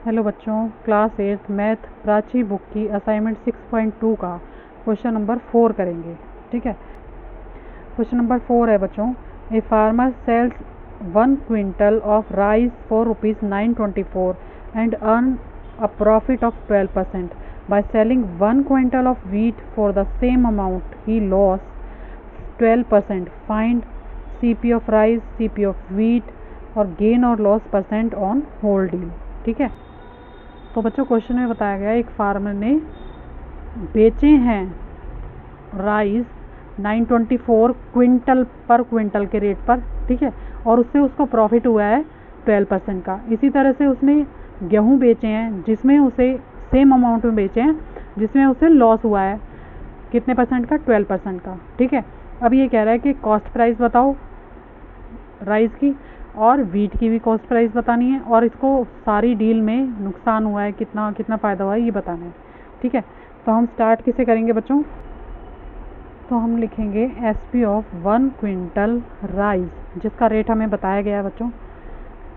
Hello बच्चों, class 8 math Prachi book की assignment 6.2 का क्वेश्चन नंबर 4 करेंगे। ठीक है, क्वेश्चन नंबर 4 है बच्चों, a farmer sells 1 quintal of rice for ₹924 and earn a profit of 12%। By selling 1 quintal of wheat for the same amount he loss 12%। Find CP of rice, CP of wheat और gain और loss percent on whole deal. ठीक है, तो बच्चों question में बताया गया एक फार्मर ने बेचे हैं राइस 924 क्विंटल पर क्विंटल के रेट पर। ठीक है, और उससे उसको प्रॉफिट हुआ है 12% का। इसी तरह से उसने गेहूं बेचे हैं जिसमें उसे सेम अमाउंट में बेचे हैं जिसमें उसे लॉस हुआ है कितने परसेंट का, 12% का। ठीक है, अब ये कह रहा है कि कॉस्ट प्राइस बताओ राइस की और वीट की भी कॉस्ट प्राइस बतानी है और इसको सारी डील में नुकसान हुआ है कितना कितना फ़ायदा हुआ है ये बताना है। ठीक है, तो हम स्टार्ट किसे करेंगे बच्चों, तो हम लिखेंगे SP ऑफ 1 क्विंटल राइस जिसका रेट हमें बताया गया है बच्चों,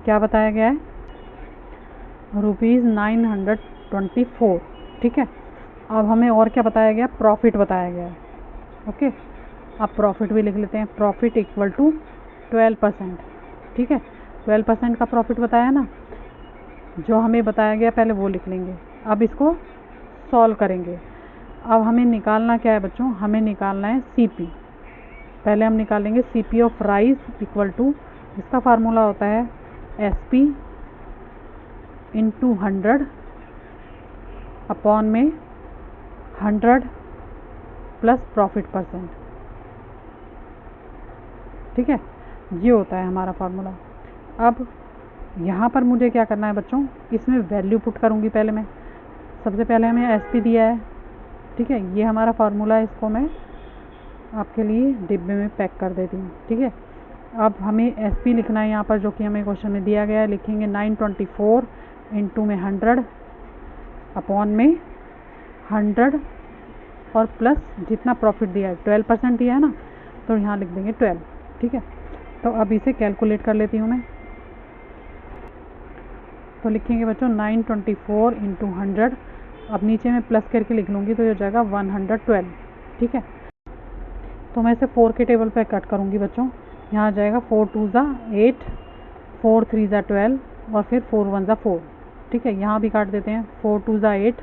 क्या बताया गया है, ₹924। ठीक है, अब हमें और क्या बताया गया, प्रॉफिट बताया गया है। ओके, अब प्रॉफिट भी लिख लेते हैं, प्रॉफिट इक्वल टू 12%। ठीक है, 12% का प्रॉफिट बताया ना, जो हमें बताया गया पहले वो लिख लेंगे। अब इसको सॉल्व करेंगे। अब हमें निकालना क्या है बच्चों, हमें निकालना है CP। पहले हम निकालेंगे CP of rice equal to, इसका फार्मूला होता है SP इंटू 100 अपॉन में 100 प्लस प्रॉफिट परसेंट। ठीक है, ये होता है हमारा फार्मूला। अब यहाँ पर मुझे क्या करना है बच्चों, इसमें वैल्यू पुट करूँगी। पहले मैं सबसे पहले हमें SP दिया है। ठीक है, ये हमारा फार्मूला है, इसको मैं आपके लिए डिब्बे में पैक कर देती हूँ। ठीक है, अब हमें SP लिखना है यहाँ पर, जो कि हमें क्वेश्चन में दिया गया है। लिखेंगे 924 इंटू में 100 अपॉन में 100 और प्लस जितना प्रॉफिट दिया है 12% दिया है ना, तो यहाँ लिख देंगे 12। ठीक है, तो अब इसे कैलकुलेट कर लेती हूँ मैं। तो लिखेंगे बच्चों 924 इंटू 100, अब नीचे में प्लस करके लिख लूँगी तो ये हो जाएगा 112। ठीक है, तो मैं इसे 4 के टेबल पे कट करूँगी बच्चों। यहाँ आ जाएगा 4 2 ज़ा 8, 4 3 ज़ा 12 और फिर 4 1 ज़ा 4। ठीक है, यहाँ भी काट देते हैं, 4 2 ज़ा 8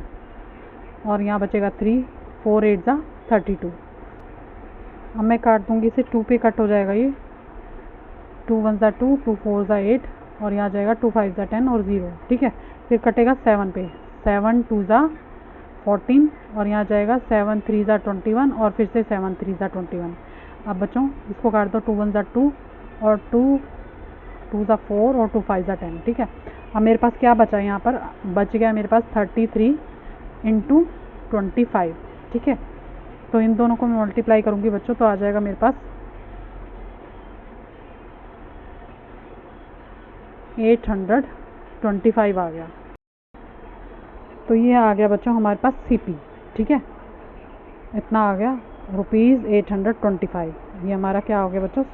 और यहाँ बचेगा 3, 4 8 ज़ा 32। अब मैं काट दूँगी इसे, 2 पे कट हो जाएगा ये, 2 1 ज़ा 2, 2 4 ज़ा 8 और यहाँ जाएगा 2 5 ज़ा 10 और 0। ठीक है, फिर कटेगा 7 पे, 7 2 ज़ा 14 और यहाँ जाएगा 7 3 ज़ा 21 और फिर से 7 3 ज़ा 21। अब बच्चों इसको काट दो, 2 1 ज़ा 2 और 2 2 ज़ा 4 और 2 5 ज़ा 10। ठीक है, अब मेरे पास क्या बचा है, यहाँ पर बच गया मेरे पास 33 इंटू 25। ठीक है, तो इन दोनों को मैं मल्टीप्लाई करूँगी बच्चों, तो आ जाएगा मेरे पास 825 आ गया। तो ये आ गया बच्चों हमारे पास CP। ठीक है, इतना आ गया ₹825। ये हमारा क्या हो गया बच्चों,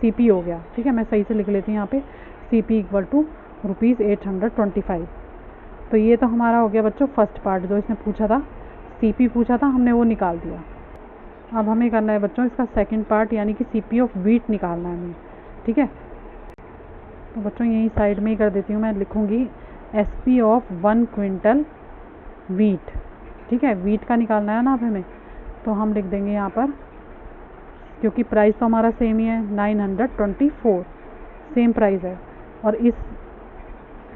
CP हो गया। ठीक है, मैं सही से लिख लेती हूँ यहाँ पे, CP इक्वल टू ₹825। तो ये तो हमारा हो गया बच्चों फर्स्ट पार्ट, जो इसने पूछा था, CP पूछा था, हमने वो निकाल दिया। अब हमें करना है बच्चों इसका सेकंड पार्ट, यानी कि CP ऑफ वीट निकालना है हमें। ठीक है, तो बच्चों यही साइड में ही कर देती हूँ, मैं लिखूँगी SP ऑफ 1 क्विंटल वीट। ठीक है, वीट का निकालना है ना अब हमें, तो हम लिख देंगे यहाँ पर, क्योंकि प्राइस तो हमारा सेम ही है, 924 सेम प्राइस है, और इस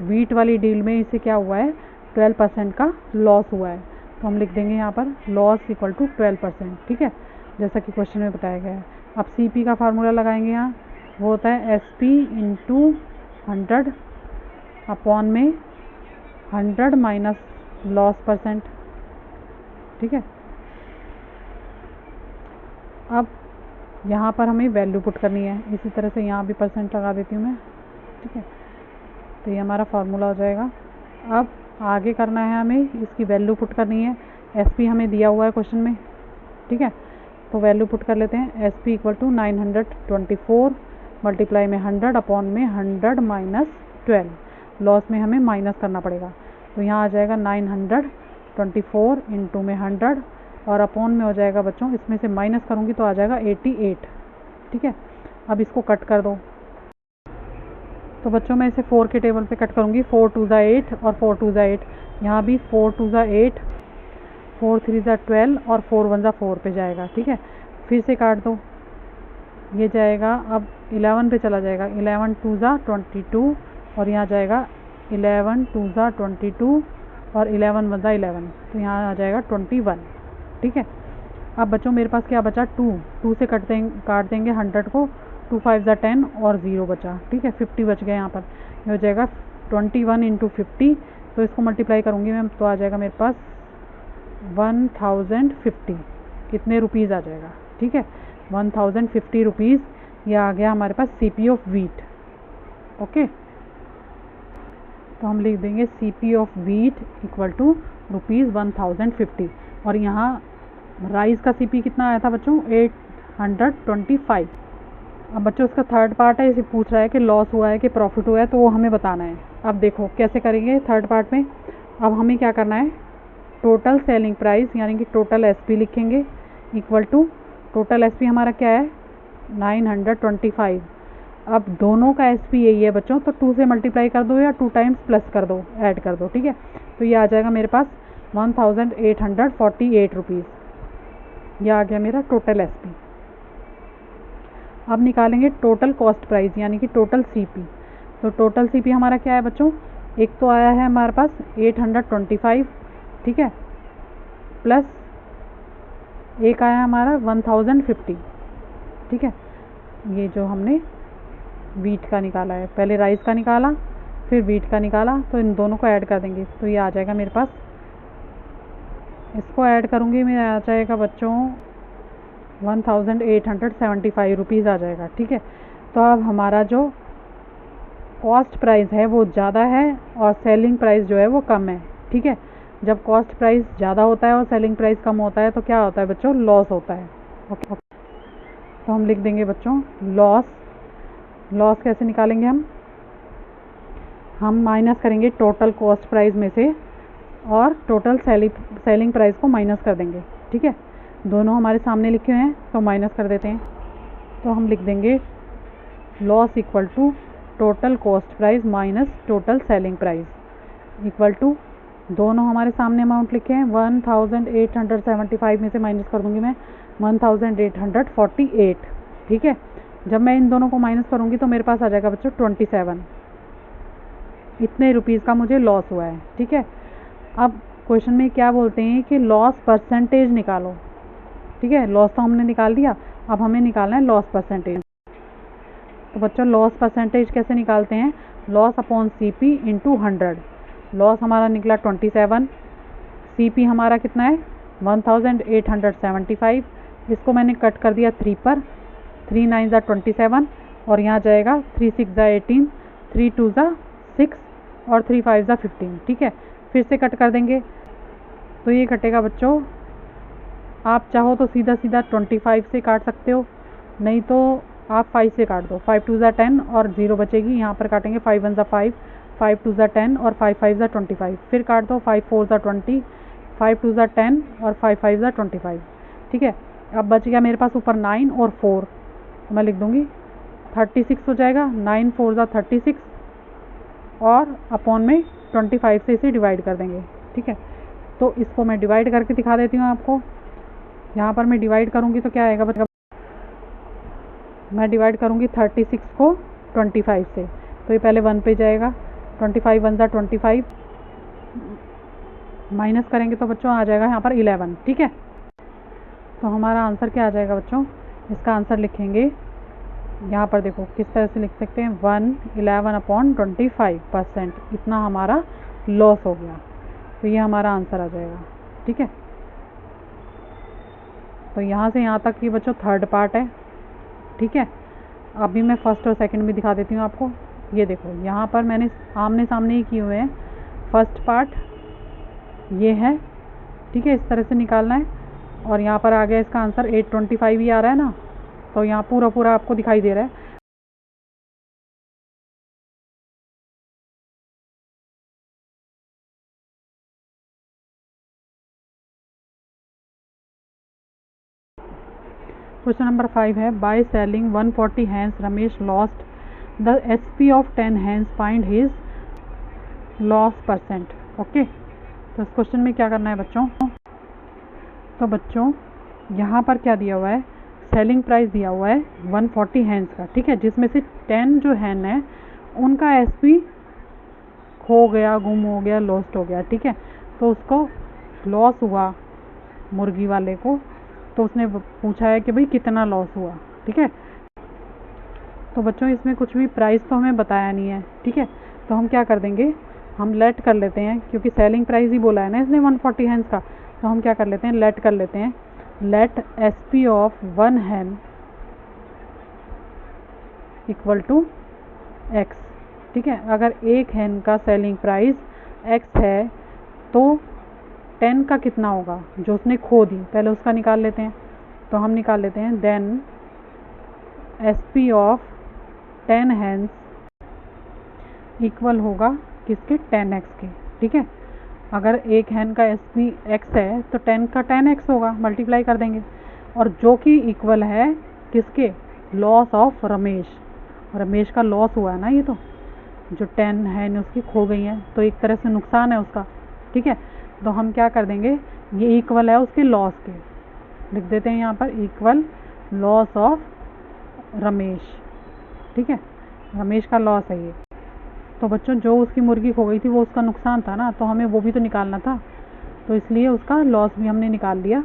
वीट वाली डील में इसे क्या हुआ है, 12% का लॉस हुआ है। तो हम लिख देंगे यहाँ पर लॉस इक्वल टू 12%। ठीक है, जैसा कि क्वेश्चन में बताया गया है। अब CP का फार्मूला लगाएंगे, यहाँ वो होता है SP इंटू 100 अपॉन में 100 माइनस लॉस परसेंट। ठीक है, अब यहाँ पर हमें वैल्यू पुट करनी है, इसी तरह से यहाँ भी परसेंट लगा देती हूँ मैं। ठीक है, तो ये हमारा फार्मूला हो जाएगा। अब आगे करना है हमें, इसकी वैल्यू पुट करनी है। SP हमें दिया हुआ है क्वेश्चन में। ठीक है, तो वैल्यू पुट कर लेते हैं, SP इक्वल टू 924 मल्टीप्लाई में 100 अपॉन में 100 माइनस 12, लॉस में हमें माइनस करना पड़ेगा। तो यहाँ आ जाएगा 924 इंटू में 100 और अपॉन में हो जाएगा बच्चों, इसमें से माइनस करूँगी तो आ जाएगा 88। ठीक है, अब इसको कट कर दो। तो बच्चों मैं इसे 4 के टेबल पे कट करूँगी। 4 2 ज़ा 8 और 4 2 ज़ा 8, यहाँ भी 4 2 ज़ा 8, 4 3 ज़ा 12 और 4 1 ज़ा 4 पे जाएगा। ठीक है, फिर से काट दो, ये जाएगा अब 11 पे चला जाएगा। 11 2 ज़ा 22 और यहाँ जाएगा 11 2 ज़ा 22 और 11 1 ज़ा 11, तो यहाँ आ जाएगा 21। ठीक है, अब बच्चों मेरे पास क्या बचा, 2 से काट देंगे 100 को, 2 5 ज़ा 10 और 0 बचा। ठीक है, 50 बच गया यहाँ पर। ये हो जाएगा 21 इंटू 50, तो इसको मल्टीप्लाई करूँगी मैं तो आ जाएगा मेरे पास 1050 कितने रुपीज़ आ जाएगा। ठीक है, 1050 रुपीज़, ये आ गया हमारे पास CP ऑफ वीट। ओके, तो हम लिख देंगे CP of wheat equal to ₹1050। और यहाँ राइस का CP कितना आया था बच्चों, 825। अब बच्चों इसका थर्ड पार्ट है, इसे पूछ रहा है कि लॉस हुआ है कि प्रॉफिट हुआ है, तो वो हमें बताना है। अब देखो कैसे करेंगे थर्ड पार्ट में। अब हमें क्या करना है, टोटल सेलिंग प्राइस यानी कि टोटल SP लिखेंगे इक्वल टू, टोटल SP हमारा क्या है 925। अब दोनों का SP यही है बच्चों, तो 2 से मल्टीप्लाई कर दो या 2 टाइम्स प्लस कर दो, ऐड कर दो। ठीक है, तो ये आ जाएगा मेरे पास 1848 रुपीज़, ये आ गया मेरा टोटल SP। अब निकालेंगे टोटल कॉस्ट प्राइस यानी कि टोटल CP। तो टोटल CP हमारा क्या है बच्चों, एक तो आया है हमारे पास 825, ठीक है, प्लस एक आया हमारा 1050। ठीक है, ये जो हमने वीट का निकाला है, पहले राइस का निकाला फिर वीट का निकाला, तो इन दोनों को ऐड कर देंगे तो ये आ जाएगा मेरे पास, इसको ऐड करूँगी मैं, आ जाएगा बच्चों 1875 रुपीज़ आ जाएगा। ठीक है, तो अब हमारा जो कॉस्ट प्राइस है वो ज़्यादा है और सेलिंग प्राइस जो है वो कम है। ठीक है, जब कॉस्ट प्राइस ज़्यादा होता है और सेलिंग प्राइस कम होता है तो क्या होता है बच्चों, लॉस होता है। ओके, तो हम लिख देंगे बच्चों लॉस। लॉस कैसे निकालेंगे हम माइनस करेंगे टोटल कॉस्ट प्राइस में से और टोटल सेलिंग प्राइस को माइनस कर देंगे। ठीक है, दोनों हमारे सामने लिखे हुए हैं तो माइनस कर देते हैं। तो हम लिख देंगे loss equal to total cost price minus total selling price equal to, दोनों हमारे सामने अमाउंट लिखे हैं, 1875 में से माइनस कर दूंगी मैं 1848। ठीक है, जब मैं इन दोनों को माइनस करूंगी तो मेरे पास आ जाएगा बच्चों 27, इतने रुपीज़ का मुझे लॉस हुआ है। ठीक है, अब क्वेश्चन में क्या बोलते हैं कि लॉस परसेंटेज निकालो। ठीक है, लॉस तो हमने निकाल दिया, अब हमें निकालना है लॉस परसेंटेज। तो बच्चों लॉस परसेंटेज कैसे निकालते हैं, loss upon CP into 100। Loss हमारा निकला 27, CP हमारा कितना है 1875, इसको मैंने कट कर दिया 3 पर, 3 9 ज़ा 27 और यहाँ जाएगा 3 6 ज़ा 18, 3 2 ज़ा 6 और 3 5 ज़ा 15। ठीक है, फिर से कट कर देंगे तो ये कटेगा बच्चों, आप चाहो तो सीधा सीधा 25 से काट सकते हो, नहीं तो आप 5 से काट दो। 5 2 ज़ा 10 और 0 बचेगी, यहाँ पर काटेंगे 5 1 ज़ा 5, 5 2 ज़ा 10 और 5 5 ज़ा 25, फिर काट दो 5 4 ज़ा 20, 5 2 ज़ा 10 और 5 5 ज़ा 25। ठीक है, अब बच गया मेरे पास ऊपर 9 और 4, तो मैं लिख दूँगी 36 हो जाएगा, 9 4 ज़ा 36 और अपॉन में 25 से इसे डिवाइड कर देंगे। ठीक है, तो इसको मैं डिवाइड करके दिखा देती हूँ आपको। यहाँ पर मैं डिवाइड करूँगी तो क्या आएगा बच्चा, मैं डिवाइड करूँगी 36 को 25 से, तो ये पहले 1 पे जाएगा, 25 1 ज़ा 25, माइनस करेंगे तो बच्चों आ जाएगा यहाँ पर 11। ठीक है, तो हमारा आंसर क्या आ जाएगा बच्चों, इसका आंसर लिखेंगे यहाँ पर, देखो किस तरह से लिख सकते हैं, 111/25%, इतना हमारा लॉस हो गया, तो ये हमारा आंसर आ जाएगा। ठीक है, तो यहाँ से यहाँ तक ये बच्चों थर्ड पार्ट है। ठीक है, अभी मैं फर्स्ट और सेकंड भी दिखा देती हूँ आपको। ये देखो यहाँ पर मैंने आमने सामने ही किए हुए हैं, फर्स्ट पार्ट ये है। ठीक है, इस तरह से निकालना है और यहाँ पर आ गया इसका आंसर 825 ही आ रहा है ना, तो यहाँ पूरा पूरा आपको दिखाई दे रहा है। क्वेश्चन नंबर 5 है by selling 140 hands Ramesh lost the SP of 10 hands find his loss percent. Okay, तो इस क्वेश्चन में क्या करना है बच्चों, तो बच्चों यहाँ पर क्या दिया हुआ है, सेलिंग प्राइस दिया हुआ है 140 हैंड्स का, ठीक है, जिसमें से 10 जो हैंड है उनका एसपी खो गया, गुम हो गया, लॉस्ट हो गया, ठीक है, तो उसको लॉस हुआ मुर्गी वाले को, तो उसने पूछा है कि भाई कितना लॉस हुआ, ठीक है। तो बच्चों इसमें कुछ भी प्राइस तो हमें बताया नहीं है, ठीक है, तो हम क्या कर देंगे, हम लेट कर लेते हैं, क्योंकि सेलिंग प्राइस ही बोला है ना इसने 140 हैंड्स का, तो हम क्या कर लेते हैं, लेट कर लेते हैं, let SP of 1 hand equal to x, ठीक है। अगर एक हैंड का सेलिंग प्राइस एक्स है तो 10 का कितना होगा जो उसने खो दी, पहले उसका निकाल लेते हैं, तो हम निकाल लेते हैं then SP of 10 hands equal होगा किसके, 10x के, ठीक है। अगर एक हैंड का एसपी x है तो 10 का 10x होगा, मल्टीप्लाई कर देंगे, और जो कि इक्वल है किसके, लॉस ऑफ रमेश, रमेश का लॉस हुआ है ना, ये तो जो 10 है उसकी खो गई हैं, तो एक तरह से नुकसान है उसका, ठीक है। तो हम क्या कर देंगे, ये इक्वल है उसके लॉस के, लिख देते हैं यहाँ पर इक्वल लॉस ऑफ रमेश, ठीक है, रमेश का लॉस है ये। तो बच्चों जो उसकी मुर्गी खो गई थी वो उसका नुकसान था ना, तो हमें वो भी तो निकालना था, तो इसलिए उसका लॉस भी हमने निकाल लिया।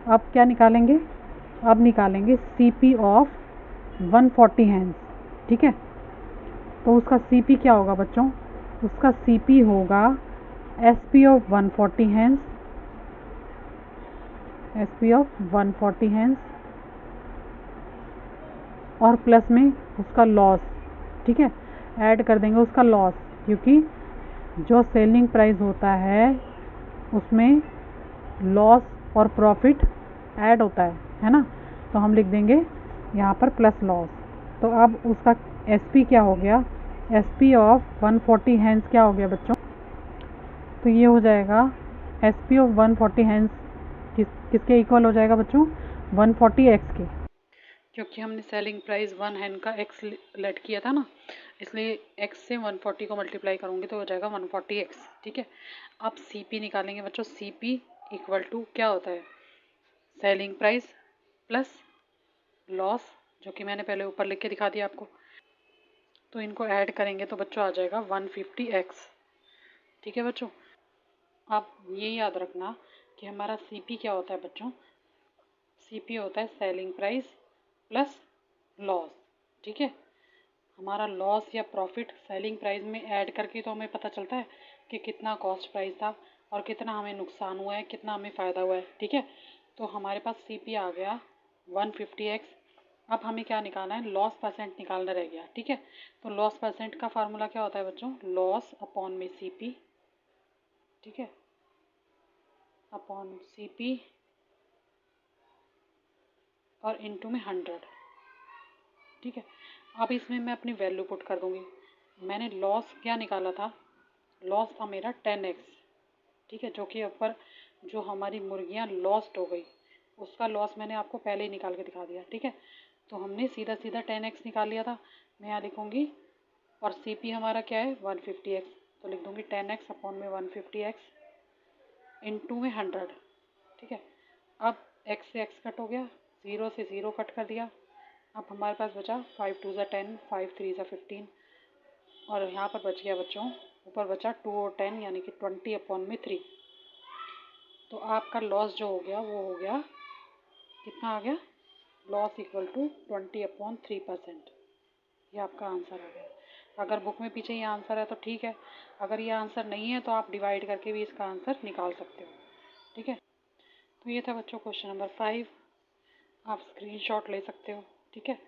अब क्या निकालेंगे, अब निकालेंगे सीपी ऑफ 140 हैंड्स, ठीक है। तो उसका सीपी क्या होगा बच्चों, उसका सीपी होगा SP of 140 hands, SP of 140 hands और प्लस में उसका लॉस, ठीक है, ऐड कर देंगे उसका लॉस, क्योंकि जो सेलिंग प्राइस होता है उसमें लॉस और प्रॉफिट ऐड होता है ना, तो हम लिख देंगे यहाँ पर प्लस लॉस। तो अब उसका एसपी क्या हो गया, एसपी ऑफ 140 हैंड्स क्या हो गया बच्चों, तो ये हो जाएगा एसपी ऑफ 140 हैंड्स किसके इक्वल हो जाएगा बच्चों, 140 एक्स के, क्योंकि हमने सेलिंग प्राइस 1 हैंड का एक्स लेट किया था ना, इसलिए एक्स से 140 को मल्टीप्लाई करूँगी तो हो जाएगा 140 एक्स, ठीक है। अब सीपी निकालेंगे बच्चों, सीपी इक्वल टू क्या होता है, सेलिंग प्राइस प्लस लॉस, जो कि मैंने पहले ऊपर लिख के दिखा दिया आपको, तो इनको ऐड करेंगे तो बच्चों आ जाएगा 150x, ठीक है बच्चों। आप ये याद रखना कि हमारा सीपी क्या होता है बच्चों, सीपी होता है सेलिंग प्राइस प्लस लॉस, ठीक है। हमारा लॉस या प्रॉफिट सेलिंग प्राइस में ऐड करके तो हमें पता चलता है कि कितना कॉस्ट प्राइस था और कितना हमें नुकसान हुआ है, कितना हमें फ़ायदा हुआ है, ठीक है। तो हमारे पास सीपी आ गया 150x। अब हमें क्या निकालना है, लॉस परसेंट निकालना रह गया, ठीक है। तो लॉस परसेंट का फार्मूला क्या होता है बच्चों, लॉस अपॉन में सीपी, ठीक है, अपॉन सीपी और इनटू में 100, ठीक है। अब इसमें मैं अपनी वैल्यू पुट कर दूंगी, मैंने लॉस क्या निकाला था, लॉस था मेरा 10x, ठीक है, जो कि ऊपर जो हमारी मुर्गियाँ लॉस्ट हो गई उसका लॉस मैंने आपको पहले ही निकाल के दिखा दिया, ठीक है। तो हमने सीधा सीधा 10x निकाल लिया था, मैं यहाँ लिखूँगी, और सीपी हमारा क्या है 150x, तो लिख दूँगी 10x अपॉन में 150x इनटू में 100, ठीक है। अब x से x कट हो गया, 0 से 0 कट कर दिया, अब हमारे पास बचा 5 2 10, 5 3 15, और यहाँ पर बच गया बच्चों, ऊपर बचा 2 और 10 यानी कि 20 अपॉन में 3। तो आपका लॉस जो हो गया वो हो गया कितना आ गया, लॉस इक्वल टू 20 अपॉन 3%, ये आपका आंसर आ गया। अगर बुक में पीछे ये आंसर है तो ठीक है, अगर ये आंसर नहीं है तो आप डिवाइड करके भी इसका आंसर निकाल सकते हो, ठीक है। तो ये था बच्चों क्वेश्चन नंबर 5, आप स्क्रीनशॉट ले सकते हो, ठीक है।